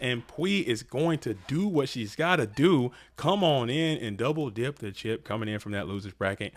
and Puy is going to do what she's got to do. Come on in and double dip the chip coming in from that loser's bracket.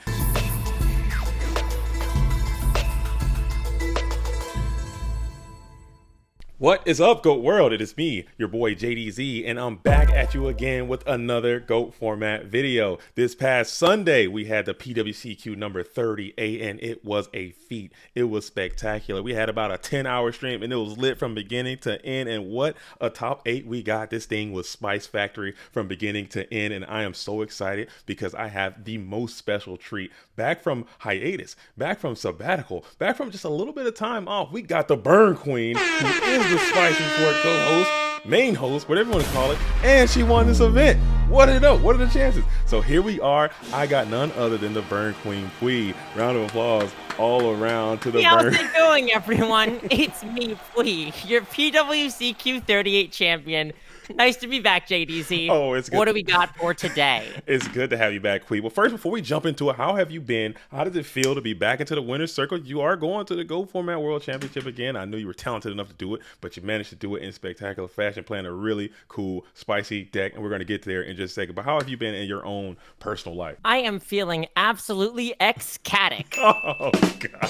What is up, GOAT World? It is me, your boy JDZ, and I'm back at you again with another GOAT format video. This past Sunday, we had the PWCQ number 30A, and it was a feat. It was spectacular. We had about a 10-hour stream, and it was lit from beginning to end, and what a top 8 we got. This thing was Spice Factory from beginning to end, and I am so excited because I have the most special treat. Back from hiatus, back from sabbatical, back from just a little bit of time off, we got the Burn Queen, who is the Spice Report co-host, main host, whatever you want to call it, and she won this event. What do you know? What are the chances? So here we are. I got none other than the Burn Queen Puy. Round of applause all around to the Burn. How's it going, everyone? It's me, Puy, your PWCQ 38 champion. Nice to be back, JDZ. Oh, it's good. What do we got for today? It's good to have you back, Puy. Well, first, before we jump into it, how have you been? How does it feel to be back into the winner's circle? You are going to the Go Format World Championship again. I knew you were talented enough to do it, but you managed to do it in spectacular fashion, playing a really cool, spicy deck, and we're going to get there in just a second. But how have you been in your own personal life? I am feeling absolutely ecstatic. Oh, God.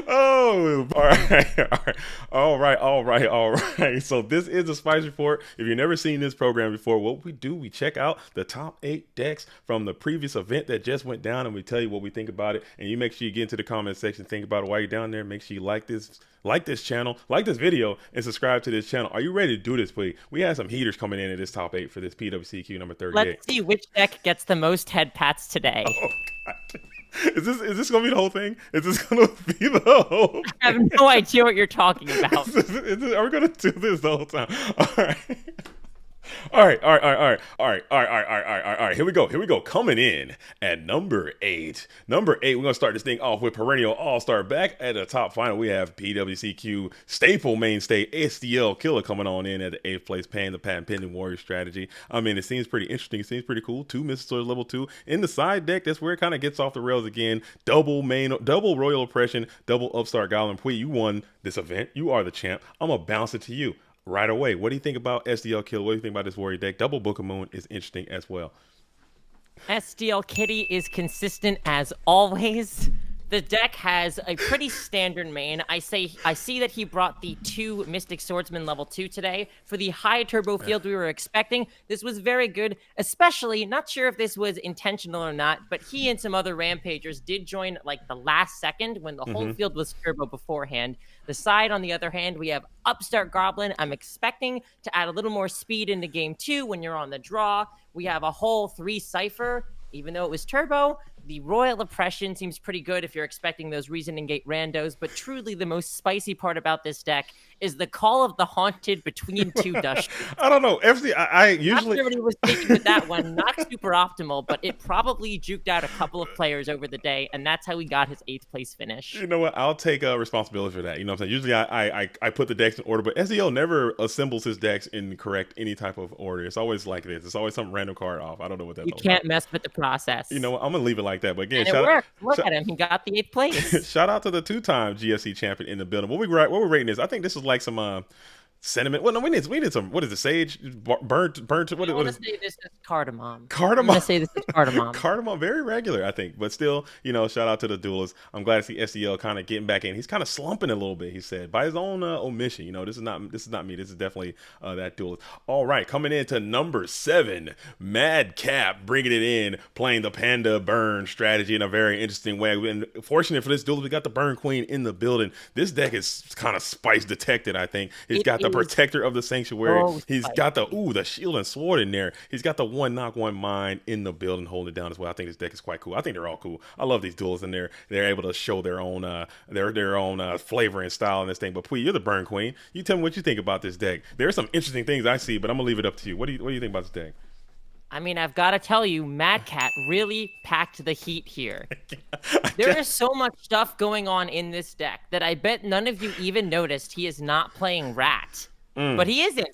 Oh, all right. So this is the Spice Report. If you've never seen this program before, what we do, we check out the top 8 decks from the previous event that just went down, and we tell you what we think about it. And you make sure you get into the comment section, think about it while you're down there. Make sure you like this channel, like this video, and subscribe to this channel. Are you ready to do this, please? We had some heaters coming in at this top 8 for this PWCQ number 38. Let's see which deck gets the most head pats today. Oh, God. Is this gonna be the whole thing? Is this gonna be the whole? I have no idea what you're talking about. Are we gonna do this the whole time? All right. Here we go. Coming in at number 8. Number 8, we're gonna start this thing off with perennial all-star. Back at the top final, we have PWCQ staple mainstay STL Killer coming on in at the 8th place, paying the patent pending warrior strategy. I mean, it seems pretty interesting. It seems pretty cool. 2 Mr. level 2 in the side deck. That's where it kind of gets off the rails again. Double royal oppression, double upstart goblin. Puy, you won this event. You are the champ. I'm gonna bounce it to you right away. What do you think about SDL Kill? What do you think about this warrior deck? Double Book of Moon is interesting as well. STL Kitty is consistent as always. The deck has a pretty standard main. I see that he brought the 2 Mystic Swordsman level 2 today. For the high turbo field we were expecting, this was very good, especially, not sure if this was intentional or not, but he and some other Rampagers did join like the last second when the whole field was turbo beforehand. The side, on the other hand, we have Upstart Goblin. I'm expecting to add a little more speed into game 2 when you're on the draw. We have a whole 3 Cypher, even though it was turbo. The Royal Oppression seems pretty good if you're expecting those Reasoning Gate randos, but truly the most spicy part about this deck is the Call of the Haunted between 2 Dust. I don't know. I usually... Everybody was thinking with that one, not super optimal, but it probably juked out a couple of players over the day, and that's how he got his 8th place finish. You know what? I'll take responsibility for that. You know what I'm saying? Usually I put the decks in order, but SEO never assembles his decks in correct any type of order. It's always like this. It's always some random card off. I don't know what that's You can't mess with the process. You know what? I'm going to leave it like that. But again, and it worked. Look at him. He got the 8th place. Shout out to the 2-time GFC champion in the building. What we're rating this? I think this is like some sentiment. Well, no, we need some. What is it? Sage, burnt. What I want is? to say this is cardamom. Cardamom. I'm gonna say this is cardamom. Cardamom, very regular, I think, but still, shout out to the duelist. I'm glad to see SEL kind of getting back in. He's kind of slumping a little bit. He said by his own omission. This is not me. This is definitely that duelist. All right, coming into number 7, Madcap, bringing it in, playing the Panda Burn strategy in a very interesting way. And fortunate for this duelist, we got the Burn Queen in the building. This deck is kind of spice detected. I think he's got the Protector of the Sanctuary. He's got the shield and sword in there. He's got the 1-knock-1 mine in the building, holding it down as well. I think this deck is quite cool. I think they're all cool. I love these duels, and they're able to show their own flavor and style in this thing. But Puy, you're the Burn Queen. You tell me what you think about this deck. There are some interesting things I see, but I'm gonna leave it up to you. What do you think about this deck? I mean, I've got to tell you, Madcap really packed the heat here. There is so much stuff going on in this deck that I bet none of you even noticed he is not playing Rat. But he isn't.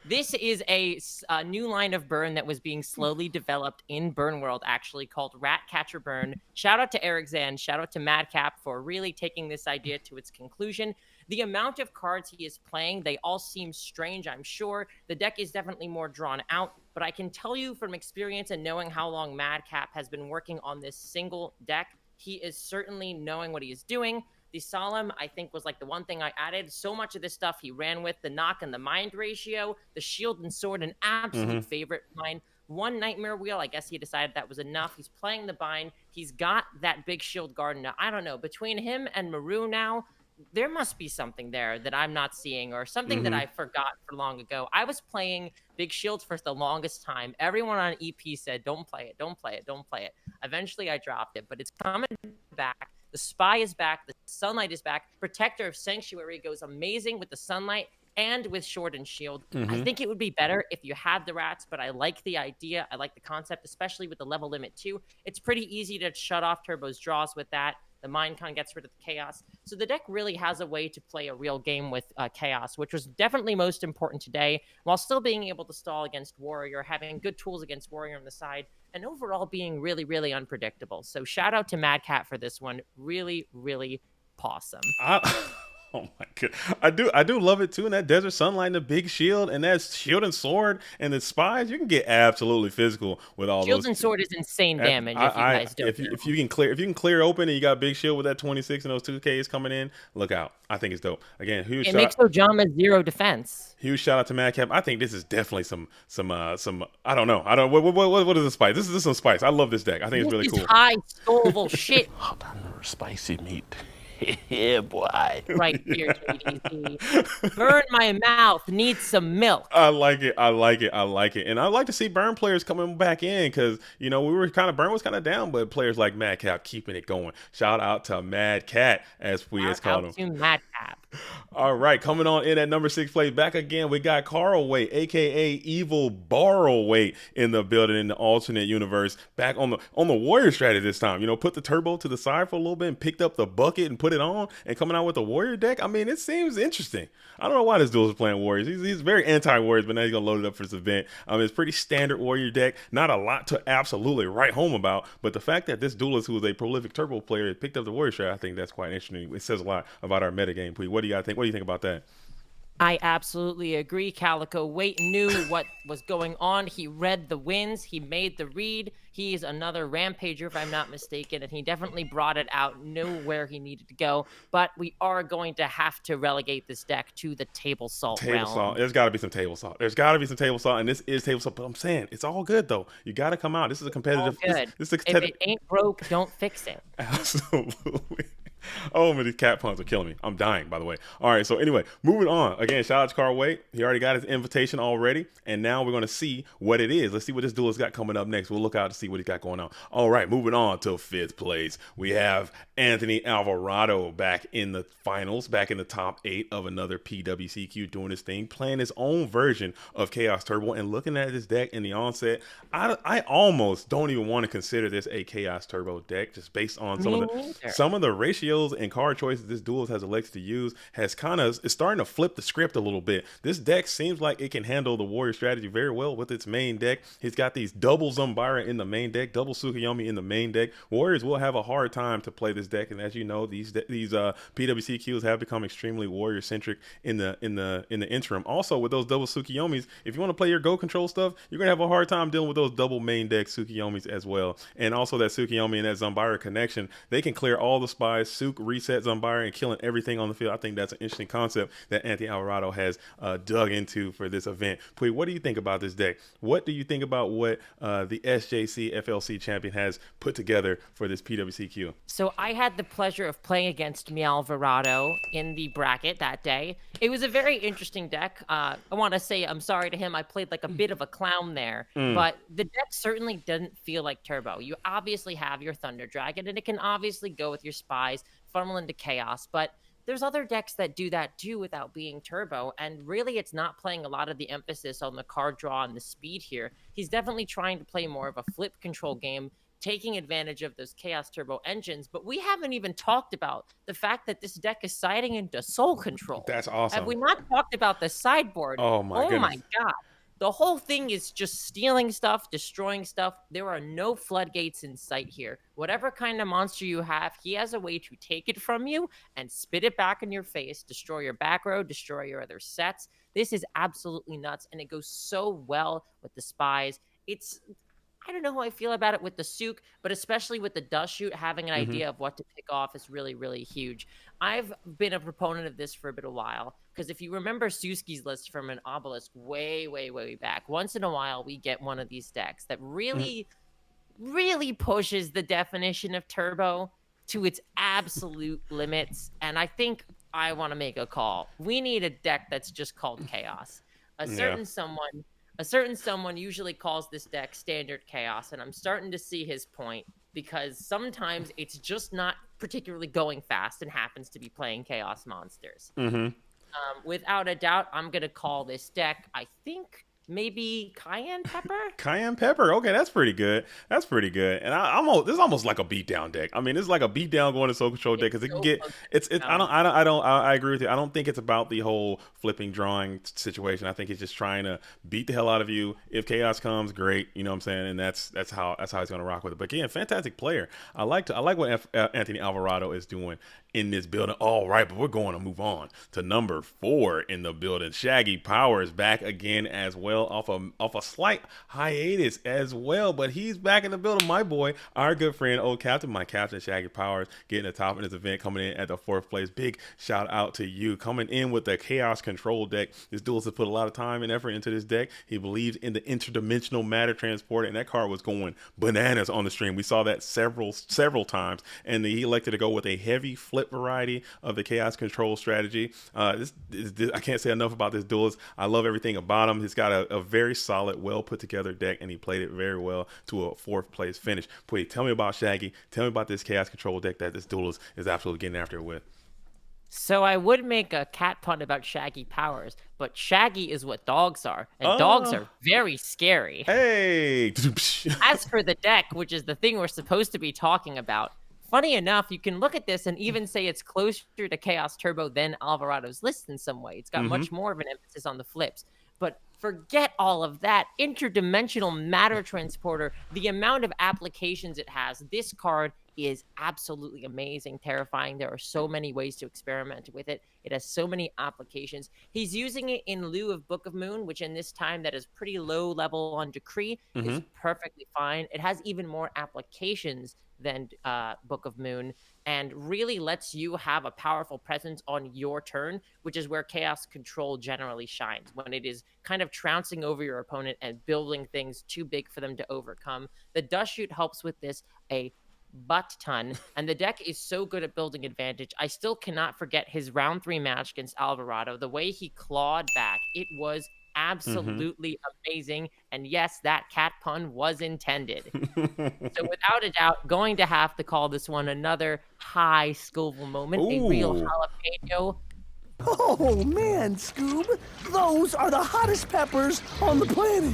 This is a new line of burn that was being slowly developed in Burn World, actually, called Rat Catcher Burn. Shout out to Eric Zan. Shout out to Madcap for really taking this idea to its conclusion. the amount of cards he is playing, they all seem strange, I'm sure. The deck is definitely more drawn out, but I can tell you from experience and knowing how long Madcap has been working on this single deck, he is certainly knowing what he is doing. The Solemn, I think, was like the one thing I added. So much of this stuff he ran with, the knock and the mind ratio, the shield and sword, an absolute favorite of mine. One Nightmare Wheel, I guess he decided that was enough. He's playing the bind. He's got that big shield garden. Now, I don't know, between him and Maru now, there must be something there that I'm not seeing, or something that I forgot for long ago. I was playing Big Shield for the longest time. Everyone on EP said, don't play it, don't play it, don't play it. Eventually I dropped it, but it's coming back. The Spy is back. The Sunlight is back. Protector of Sanctuary goes amazing with the Sunlight and with Sword and Shield. I think it would be better if you had the rats, but I like the idea. I like the concept, especially with the level limit too. It's pretty easy to shut off Turbo's draws with that. The Minecon gets rid of the Chaos. So the deck really has a way to play a real game with Chaos, which was definitely most important today, while still being able to stall against Warrior, having good tools against Warrior on the side, and overall being really, really unpredictable. So shout out to Madcap for this one. Really, really awesome. Oh my god, I do love it too. And that Desert Sunlight and the Big Shield and that Shield and Sword and the Spies, you can get absolutely physical with all Shield those. and Sword is insane damage. If you guys don't, if you can clear open and you got Big Shield with that 26 and those 2Ks coming in, look out. I think it's dope. Again, it makes Ojama 0 defense. Huge shout out to Madcap. I think this is definitely some I don't know. What is the spice? This is some spice. I love this deck. I think it's really cool. High soulful shit. Hold on, spicy meat. Yeah, boy. Right here, JDZ. Burn my mouth. Needs some milk. I like it. And I like to see burn players coming back in because, we were burn was kind of down, but players like Madcap keeping it going. Shout out to Madcat, as we has called him. Shout out to Madcap. All right, coming on in at number 6 place, back again, we got Carl Wait, aka Evil Borrow Wait, in the building in the alternate universe, back on the Warrior strategy this time. Put the turbo to the side for a little bit and picked up the bucket and put it on, and coming out with the Warrior deck. I mean, it seems interesting. I don't know why this duel is playing Warriors. He's very anti-Warriors, but now he's gonna load it up for this event. It's pretty standard Warrior deck. Not a lot to absolutely write home about, but the fact that this duelist, who is a prolific turbo player, picked up the Warrior strat, I think that's quite interesting. It says a lot about our metagame. What do you think? What do you think about that? I absolutely agree. Calico Wait knew what was going on. He read the wins. He made the read. He is another Rampager, if I'm not mistaken, and he definitely brought it out, knew where he needed to go. But we are going to have to relegate this deck to the table salt realm. There's got to be some table salt. And this is table salt. But I'm saying, it's all good, though. You got to come out. This is a competitive. This is a competitive. If it ain't broke, don't fix it. Absolutely. Oh, man, these cat puns are killing me. I'm dying, by the way. All right, so anyway, moving on. Again, shout out to Carl Wait. He already got his invitation already, and now we're going to see what it is. Let's see what this duelist got coming up next. We'll look out to see what he's got going on. All right, moving on to 5th place. We have Anthony Alvarado back in the finals, back in the top 8 of another PWCQ, doing his thing, playing his own version of Chaos Turbo, and looking at his deck in the onset, I almost don't even want to consider this a Chaos Turbo deck, just based on some of the ratios and card choices this duelist has elected to use. It's starting to flip the script a little bit. This deck seems like it can handle the Warrior strategy very well with its main deck. He's got these double Zumbira in the main deck, double Tsukuyomi in the main deck. Warriors will have a hard time to play this deck, and as you know, these PWCQs have become extremely Warrior centric in the interim. Also, with those double Tsukuyomis, if you want to play your Go control stuff, you're gonna have a hard time dealing with those double main deck Tsukuyomis as well. And also that Tsukuyomi and that Zumbira connection, they can clear all the spies, Suk, reset Zumbira, and killing everything on the field. I think that's an interesting concept that Anthony Alvarado has dug into for this event. Puy, what do you think about this deck? What do you think about what the SJC FLC champion has put together for this PWCQ? So I had the pleasure of playing against me Alvarado in the bracket that day. It was a very interesting deck. I want to say I'm sorry to him. I played like a bit of a clown there, but the deck certainly didn't feel like Turbo. You obviously have your Thunder Dragon, and it can obviously go with your spies, funnel into chaos, but there's other decks that do that too without being Turbo, and really it's not playing a lot of the emphasis on the card draw and the speed here. He's definitely trying to play more of a flip control game, taking advantage of those Chaos Turbo engines, but we haven't even talked about the fact that this deck is siding into Soul Control. That's awesome. Have we not talked about the sideboard? Oh my goodness. God. The whole thing is just stealing stuff, destroying stuff. There are no floodgates in sight here. Whatever kind of monster you have, he has a way to take it from you and spit it back in your face, destroy your back row, destroy your other sets. This is absolutely nuts, and it goes so well with the spies. I don't know how I feel about it with the Sook, but especially with the Dust Shoot, having an idea of what to pick off is really, really huge. I've been a proponent of this for a bit of while, because if you remember Suski's list from an Obelisk way, way, way back, once in a while we get one of these decks that really, really pushes the definition of Turbo to its absolute limits, and I think I want to make a call. We need a deck that's just called Chaos. A certain someone usually calls this deck standard chaos, and I'm starting to see his point, because sometimes it's just not particularly going fast and happens to be playing chaos monsters. Without a doubt, I'm going to call this deck, I think, maybe Cayenne Pepper? Cayenne Pepper. Okay, that's pretty good. That's pretty good. And this is almost like a beatdown deck. I mean, it's like a beatdown going to soul control deck, because it can get I agree with you. I don't think it's about the whole flipping drawing situation. I think it's just trying to beat the hell out of you. If chaos comes, great. You know what I'm saying? And that's how he's going to rock with it. But again, fantastic player. I like what Anthony Alvarado is doing in this building. All right, but we're going to move on to number 4 in the building. Shaggy Powers back again as well, off a slight hiatus as well, but he's back in the building. My boy, our good friend, old captain, my captain, Shaggy Powers, getting the top in this event, coming in at the 4th place. Big shout out to you, coming in with the chaos control deck. This duelist has put a lot of time and effort into this deck. He believes in the interdimensional matter transporter, and that card was going bananas on the stream. We saw that several times, and he elected to go with a heavy flip variety of the chaos control strategy. I can't say enough about this duelist. I love everything about him. He's got a very solid, well put together deck, and he played it very well to a 4th place finish. Please tell me about Shaggy. Tell me about this chaos control deck that this duelist is absolutely getting after it with. So I would make a cat pun about Shaggy Powers, but Shaggy is what dogs are, and dogs are very scary. Hey! As for the deck, which is the thing we're supposed to be talking about, funny enough, you can look at this and even say it's closer to Chaos Turbo than Alvarado's list in some way. It's got much more of an emphasis on the flips. But forget all of that. Interdimensional matter transporter, the amount of applications it has, this card is absolutely amazing, terrifying. There are so many ways to experiment with it. It has so many applications. He's using it in lieu of Book of Moon, which in this time that is pretty low level on Decree is perfectly fine. It has even more applications than Book of Moon, and really lets you have a powerful presence on your turn, which is where Chaos Control generally shines, when it is kind of trouncing over your opponent and building things too big for them to overcome. The Dust Shoot helps with this a butt ton, and the deck is so good at building advantage. I still cannot forget his round 3 match against Alvarado. The way he clawed back, it was absolutely amazing. And yes, that cat pun was intended. So without a doubt, going to have to call this one another high Scoville moment. Ooh. A real jalapeno. Oh man, Scoob, those are the hottest peppers on the planet.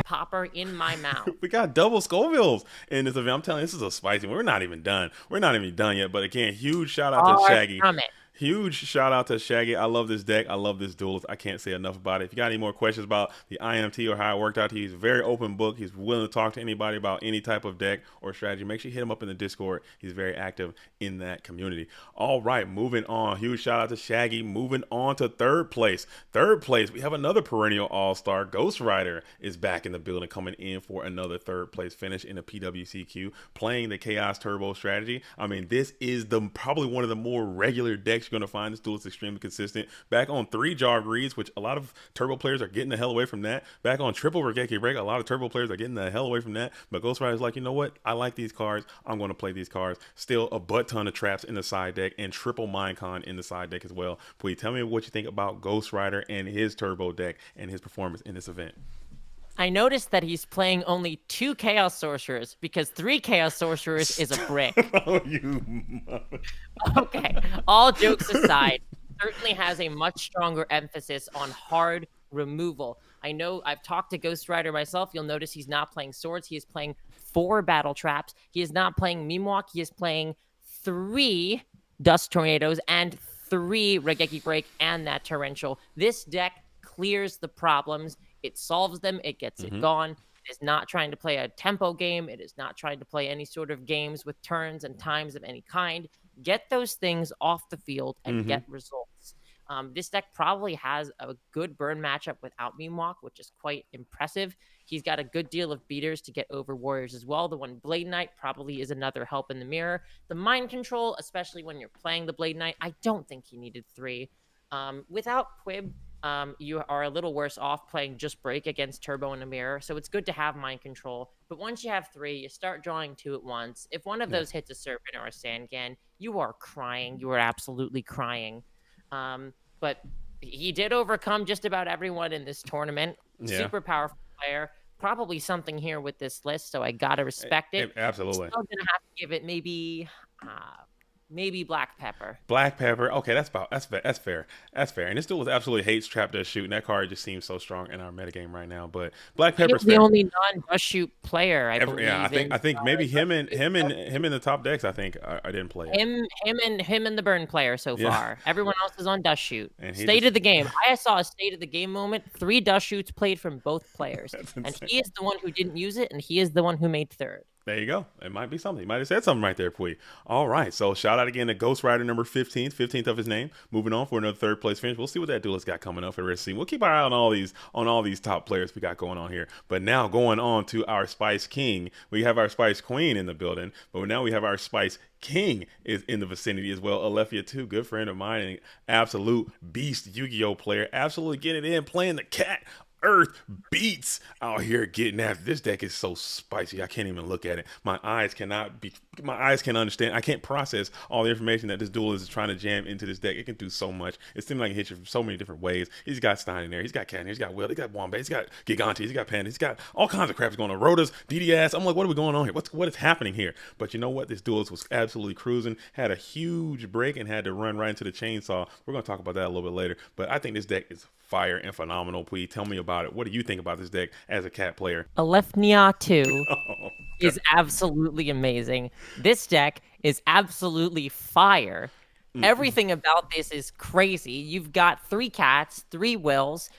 Popper in my mouth. We got double Scovilles in this event. I'm telling you, this is a spicy one. We're not even done. We're not even done yet. But again, huge shout out to Shaggy. Huge shout out to Shaggy. I love this deck. I love this duelist. I can't say enough about it. If you got any more questions about the IMT or how it worked out to you, he's a very open book. He's willing to talk to anybody about any type of deck or strategy. Make sure you hit him up in the Discord. He's very active in that community. All right, moving on. Huge shout out to Shaggy. Moving on to 3rd place. 3rd place, we have another perennial all-star. Ghost Rider is back in the building, coming in for another 3rd place finish in the PWCQ, playing the Chaos Turbo strategy. I mean, this is probably one of the more regular decks you're going to find. This duel is extremely consistent. Back on 3 Jog Reads, which a lot of Turbo players are getting the hell away from that. Back on triple Regeki Break, a lot of Turbo players are getting the hell away from that. But Ghost Rider is like, you know what? I like these cards. I'm going to play these cards. Still a butt ton of traps in the side deck and triple Minecon in the side deck as well. Please tell me what you think about Ghost Rider and his Turbo deck and his performance in this event. I noticed that he's playing only 2 Chaos Sorcerers, because 3 Chaos Sorcerers is a brick. Oh, you mother. Okay, all jokes aside, certainly has a much stronger emphasis on hard removal. I know I've talked to Ghost Rider myself. You'll notice he's not playing swords. He is playing 4 battle traps. He is not playing Mimwalk. He is playing 3 Dust Tornadoes and 3 Regeki Break and that Torrential. This deck clears the problems. It solves them. It gets it gone. It is not trying to play a tempo game. It is not trying to play any sort of games with turns and times of any kind. Get those things off the field and get results. This deck probably has a good burn matchup without Meanwalk, which is quite impressive. He's got a good deal of beaters to get over warriors as well. The one Blade Knight probably is another help in the mirror. The mind control, especially when you're playing the Blade Knight, I don't think he needed 3. Without Quib, you are a little worse off playing just break against Turbo in a mirror. So it's good to have mind control. But once you have 3, you start drawing 2 at once. If one of those hits a Serpent or a Sandgan, you are crying. You are absolutely crying. But he did overcome just about everyone in this tournament. Super powerful player. Probably something here with this list, so I gotta respect it. Absolutely. Still gonna have to give it maybe Black Pepper. Black Pepper. Okay, that's fair. That's fair. And this dude was absolutely hates trap dust shoot, and that card just seems so strong in our metagame right now. But Black Pepper's the only non-dust shoot player, I believe. Yeah, I think maybe him in the top decks. I think I didn't play it. Him and the burn player so far. Everyone else is on dust shoot. And State of the game. I saw a state of the game moment. 3 dust shoots played from both players, and he is the one who didn't use it, and he is the one who made 3rd. There you go. It might be something. You might have said something right there, Puy. All right. So shout out again to Ghost Rider number 15th of his name. Moving on for another 3rd place finish. We'll see what that duelist got coming up for the rest of the season. We'll keep our eye on all these top players we got going on here. But now going on to our Spice King. We have our Spice Queen in the building, but now we have our Spice King is in the vicinity as well. Alethea too, good friend of mine, and absolute beast Yu-Gi-Oh player. Absolutely getting in, playing the cat. Earth beats out here getting after. This deck is so spicy. I can't even look at it. My eyes can't understand. I can't process all the information that this duelist is trying to jam into this deck. It can do so much. It seems like it hits you from so many different ways. He's got Stein in there. He's got Cat in there. He's got Will. He's got Wombat. He's got Gigante. He's got Panda. He's got all kinds of crap going on. Rotas, DDS. I'm like, what are we going on here? What is happening here? But you know what? This duelist was absolutely cruising. Had a huge break and had to run right into the chainsaw. We're going to talk about that a little bit later. But I think this deck is fire and phenomenal. Please tell me about it. What do you think about this deck as a cat player? Alethea 2 is absolutely amazing. This deck is absolutely fire. Everything about this is crazy. You've got 3 cats, 3 Wills,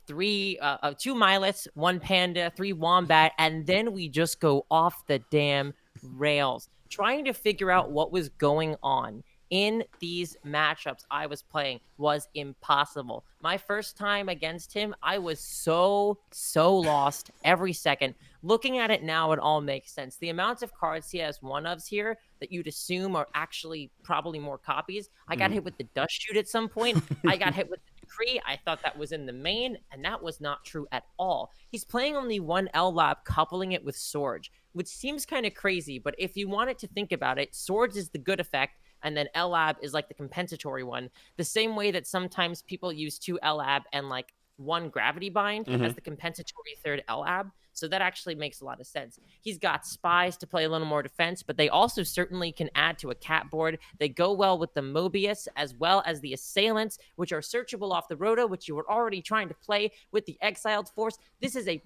2 Milets, 1 Panda, 3 Wombat, and then we just go off the damn rails. Trying to figure out what was going on in these matchups I was playing was impossible. My first time against him, I was so lost every second. Looking at it now, it all makes sense. The amount of cards he has one-ofs here that you'd assume are actually probably more copies. I got hit with the dust shoot at some point. I got hit with the decree. I thought that was in the main, and that was not true at all. He's playing only 1 L-Lab, coupling it with Swords, which seems kind of crazy, but if you wanted to think about it, Swords is the good effect, and then L-Lab is like the compensatory one. The same way that sometimes people use 2 L-Lab and like 1 Gravity Bind as the compensatory 3rd L-Lab. So that actually makes a lot of sense. He's got Spies to play a little more defense, but they also certainly can add to a cat board. They go well with the Mobius as well as the Assailants, which are searchable off the Rota, which you were already trying to play with the Exiled Force. This is a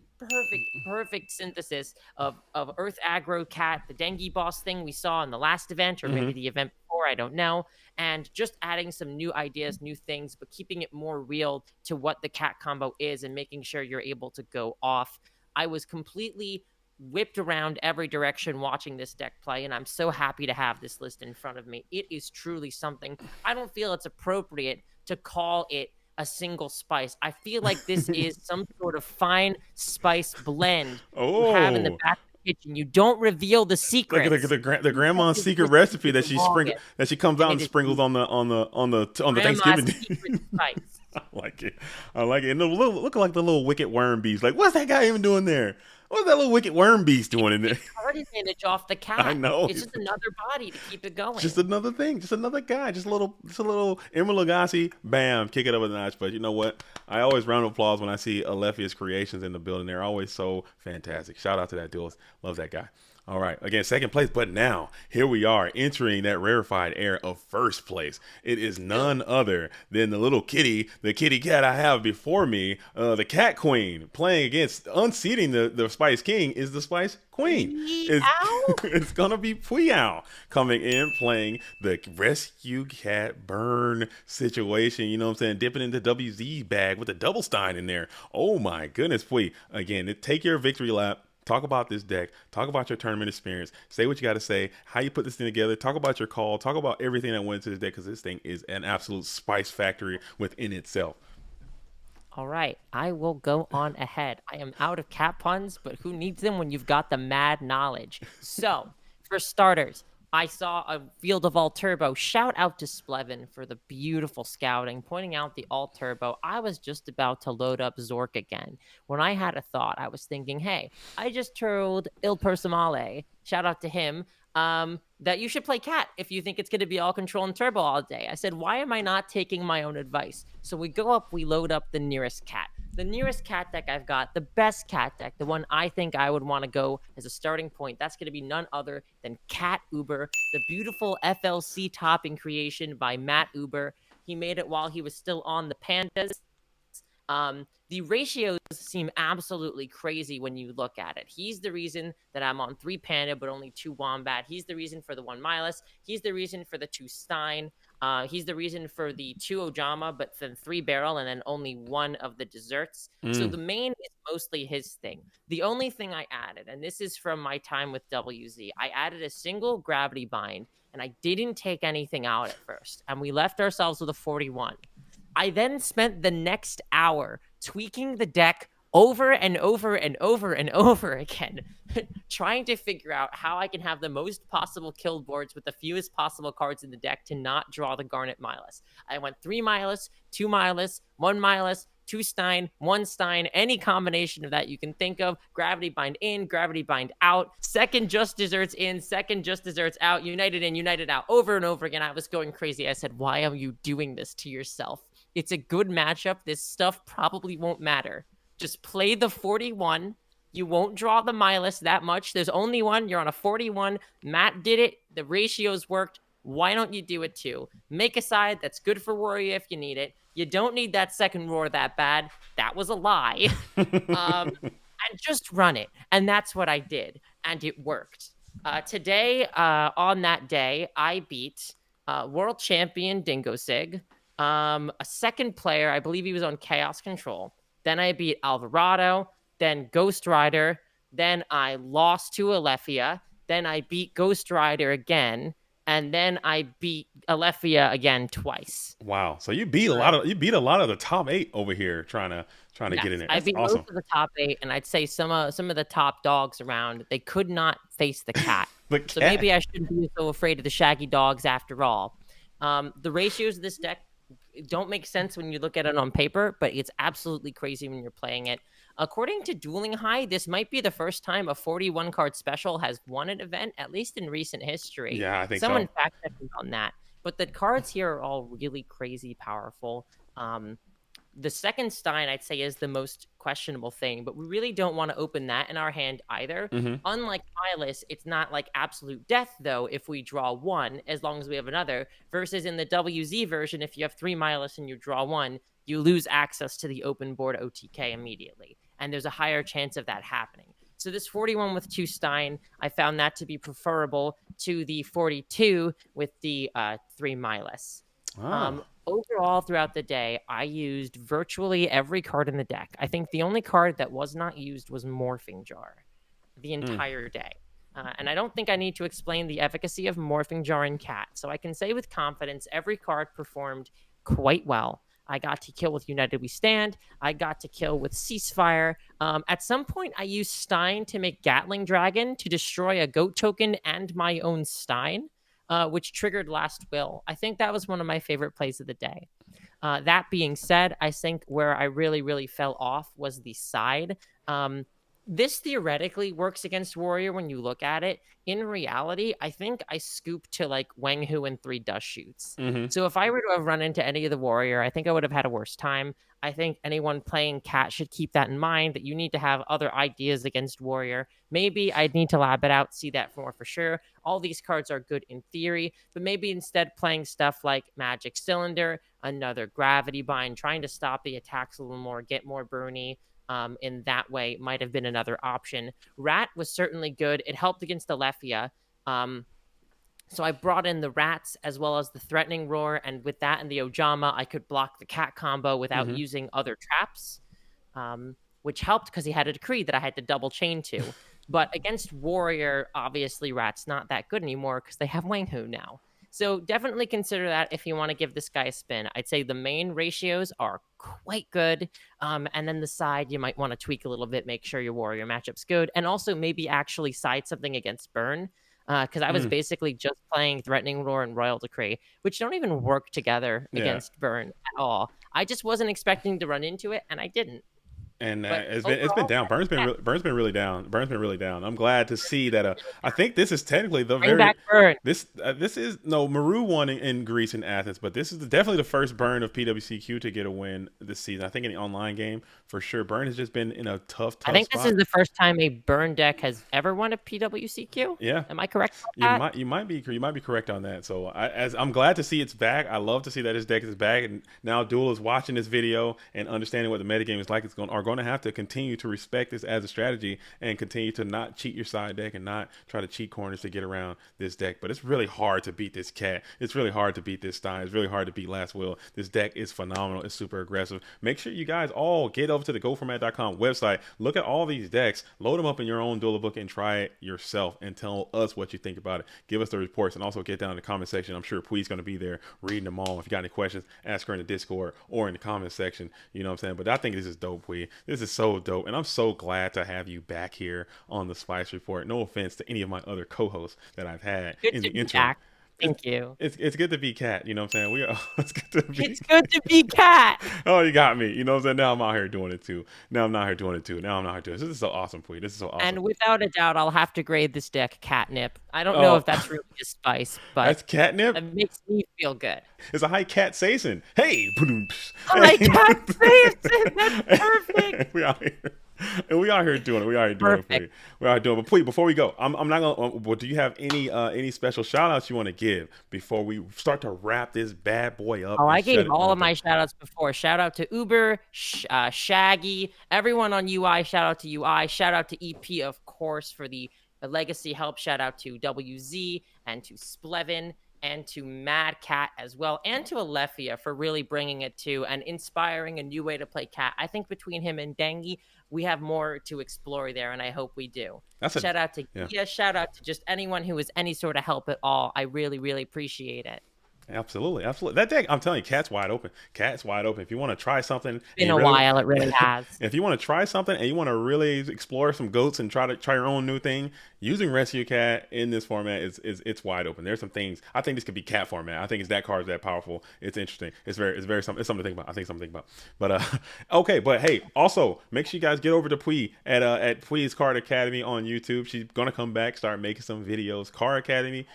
perfect synthesis of Earth Aggro Cat, the Dengue Boss thing we saw in the last event, or maybe the event before, I don't know. And just adding some new ideas, new things, but keeping it more real to what the cat combo is and making sure you're able to go off. I was completely whipped around every direction watching this deck play, and I'm so happy to have this list in front of me. It is truly something. I don't feel it's appropriate to call it a single spice. I feel like this is some sort of fine spice blend you have in the back of the kitchen. You don't reveal the secrets. Like the grandma's secret recipe that she comes out and sprinkles on the Thanksgiving spice. I like it. And look like the little wicked worm beast. Like, what's that guy even doing there? What's that little wicked worm beast doing in there? Card advantage off the cat. I know. It's just another body to keep it going. Just another thing. Just another guy. Just a little Emerald Lagasse. Bam. Kick it up a notch. But you know what? I always round of applause when I see Alethea's creations in the building. They're always so fantastic. Shout out to that duelist. Love that guy. All right. Again, second place, but now here we are entering that rarefied air of first place. It is none other than the little kitty, the kitty cat I have before me, the cat queen, playing against unseating the Spice King is the Spice Queen. It's gonna be Puy coming in playing the rescue cat burn situation. You know what I'm saying? Dipping into WZ bag with a double stein in there. Oh my goodness, Puy. Again, take your victory lap. Talk about this deck. Talk about your tournament experience. Say what you got to say. How you put this thing together. Talk about your call. Talk about everything that went into this deck, because this thing is an absolute spice factory within itself. All right, I will go on ahead. I am out of cat puns, but who needs them when you've got the mad knowledge? So, for starters, I saw a Field of All Turbo. Shout out to Splevin for the beautiful scouting, pointing out the All Turbo. I was just about to load up Zork again when I had a thought. I was thinking, hey, I just trolled Il Personale. Shout out to him. That you should play cat if you think it's going to be all control and turbo all day. I said, why am I not taking my own advice? So we go up, we load up the nearest cat. The nearest cat deck I've got, the best cat deck, the one I think I would want to go as a starting point, that's going to be none other than Cat Uber, the beautiful FLC topping creation by Matt Uber. He made it while he was still on the Pandas. The ratios seem absolutely crazy when you look at it. He's the reason that I'm on 3 Panda but only 2 Wombat. He's the reason for the 1 Milas. He's the reason for the 2 Stein. He's the reason for the 2 Ojama, but then 3 Barrel and then only 1 of the desserts. So the main is mostly his thing. The only thing I added, and this is from my time with WZ, I added a single Gravity Bind, and I didn't take anything out at first. And we left ourselves with a 41. I then spent the next hour tweaking the deck over and over and over and over again, trying to figure out how I can have the most possible killed boards with the fewest possible cards in the deck to not draw the Garnet Milas. I went 3 Milas, 2 Milas, 1 Milas, 2 Stein, 1 Stein, any combination of that you can think of. Gravity Bind in, Gravity Bind out, second Just Desserts in, second Just Desserts out, United in, United out, over and over again. I was going crazy. I said, why are you doing this to yourself? It's a good matchup. This stuff probably won't matter. Just play the 41. You won't draw the Milas that much. There's only one. You're on a 41. Matt did it. The ratios worked. Why don't you do it too? Make a side that's good for Warrior if you need it. You don't need that second roar that bad. That was a lie. And just run it. And that's what I did. And it worked. Today, on that day, I beat world champion Dingo Sig. A second player, I believe he was on Chaos Control. Then I beat Alvarado, then Ghost Rider, then I lost to Alefia, then I beat Ghost Rider again, and then I beat Alefia again twice. Wow! So you beat a lot of the top 8 over here trying to get in there. That's I beat awesome. most of the top 8, and I'd say some of the top dogs around. They could not face the cat. So maybe I shouldn't be so afraid of the Shaggy dogs after all. The ratios of this deck don't make sense when you look at it on paper, but it's absolutely crazy when you're playing it. According to Dueling High, this might be the first time a 41 card special has won an event, at least in recent history. Yeah, I think someone fact checked me on that. But the cards here are all really crazy powerful. The second Stein, I'd say, is the most questionable thing, but we really don't want to open that in our hand either. Unlike Milas, it's not like absolute death, though, if we draw 1, as long as we have another, versus in the WZ version, if you have 3 Milas and you draw 1, you lose access to the open board OTK immediately, and there's a higher chance of that happening. So this 41 with 2 Stein, I found that to be preferable to the 42 with the 3 Milas. Overall, throughout the day, I used virtually every card in the deck. I think the only card that was not used was Morphing Jar the entire day. And I don't think I need to explain the efficacy of Morphing Jar in Cat. So I can say with confidence, every card performed quite well. I got to kill with United We Stand. I got to kill with Ceasefire. At some point, I used Stein to make Gatling Dragon to destroy a Goat token and my own Stein. Which triggered Last Will. I think that was one of my favorite plays of the day. That being said, I think where I really, really fell off was the side. This theoretically works against Warrior when you look at it. In reality, I think I scooped to like Wang Hu and 3 Dust Shoots. So if I were to have run into any of the Warrior, I think I would have had a worse time. I think anyone playing Cat should keep that in mind, that you need to have other ideas against Warrior. Maybe I'd need to lab it out, see that more for sure. All these cards are good in theory, but maybe instead playing stuff like Magic Cylinder, another Gravity Bind, trying to stop the attacks a little more, get more Bernie. In that way might have been another option. Rat was certainly good. It helped against the Lefia. So I brought in the Rats as well as the Threatening Roar, and with that and the Ojama, I could block the Cat combo without using other traps, which helped because he had a Decree that I had to double chain to. But against Warrior, obviously Rat's not that good anymore because they have Wang Hu now. So definitely consider that if you want to give this guy a spin. I'd say the main ratios are quite good. And then the side, you might want to tweak a little bit, make sure your Warrior matchup's good. And also maybe actually side something against Burn. Because I was basically just playing Threatening Roar and Royal Decree, which don't even work together against Burn at all. I just wasn't expecting to run into it, and I didn't. And it's been down. Burn's been really down. Burn's been really down. I'm glad to see that. I think this is technically the Bring back Burn. This is Maru won in Greece and Athens, but this is definitely the first Burn of PWCQ to get a win this season. I think in the online game for sure. Burn has just been in a tough I think spot. This is the first time a Burn deck has ever won a PWCQ. Yeah, am I correct on that? You might be correct on that. So I'm glad to see it's back. I love to see that his deck is back, and now Duel is watching this video and understanding what the metagame is like. Are going to have to continue to respect this as a strategy and continue to not cheat your side deck and not try to cheat corners to get around this deck. But it's really hard to beat this Cat. It's really hard to beat this Stein. It's really hard to beat Last Will. This deck is phenomenal. It's super aggressive. Make sure you guys all get over to the goatformat.com website. Look at all these decks. Load them up in your own Duel book and try it yourself and tell us what you think about it. Give us the reports and also get down in the comment section. I'm sure Puy's going to be there reading them all. If you got any questions, ask her in the Discord or in the comment section. You know what I'm saying? But I think this is dope, Puy. This is so dope, and I'm so glad to have you back here on the Spice Report. No offense to any of my other co-hosts that I've had in the interim. Back. Thank you. It's good to be Cat. You know what I'm saying? It's good to be Cat. Oh, you got me. You know what I'm saying? Now I'm out here doing it too. This is so awesome, Puy. This is so awesome. And without a doubt, I'll have to grade this deck Catnip. I don't know if that's really a spice, but that's Catnip. It makes me feel good. It's a high Cat Saison. Hey, high Cat Saison. That's perfect. We out here. And we out here doing it. We out here doing it. We out here doing it. But please, before we go, I'm not gonna. Well, do you have any special shout outs you want to give before we start to wrap this bad boy up? Oh, I gave all of my shout outs before. Shout out to Uber, Shaggy, everyone on UI. Shout out to UI. Shout out to EP, of course, for the legacy help. Shout out to WZ and to Splevin and to Madcap as well, and to Alefia for really bringing it to and inspiring a new way to play Cat. I think between him and Dengi, we have more to explore there, and I hope we do. Shout out to Gia, shout out to just anyone who was any sort of help at all. I really, really appreciate it. Absolutely. That deck, I'm telling you, Cat's wide open. Cat's wide open. If you want to try something, it's been a while, it really has. If you want to try something and you want to really explore some goats and try your own new thing, using Rescue Cat in this format it's wide open. There's some things. I think this could be Cat format. I think it's that card is that powerful. It's interesting. It's something to think about. I think something to think about. But okay. But hey, also make sure you guys get over to Puy at Puy's Card Academy on YouTube. She's gonna come back, start making some videos. Card Academy.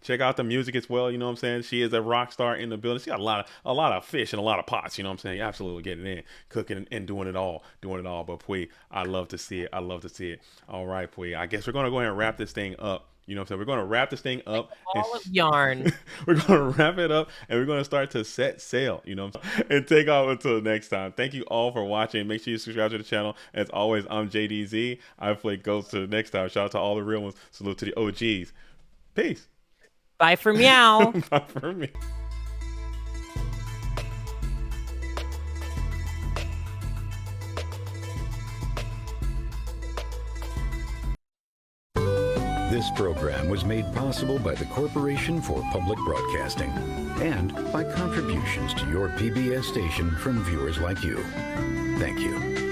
Check out the music as well. You know what I'm saying? She is a rock star in the building. She got a lot of fish and a lot of pots. You know what I'm saying? You're absolutely getting in, cooking and doing it all. But Puy, I love to see it. All right, Puy. I guess we're gonna go ahead and wrap this thing up. You know what I'm saying? We're gonna wrap this thing up. All of yarn. We're gonna wrap it up and we're gonna start to set sail. You know what I'm saying? And take off until next time. Thank you all for watching. Make sure you subscribe to the channel. As always, I'm JDZ. I play Ghosts to the next time. Shout out to all the real ones. Salute to the OGs. Peace. Bye for meow. Bye for me. This program was made possible by the Corporation for Public Broadcasting and by contributions to your PBS station from viewers like you. Thank you.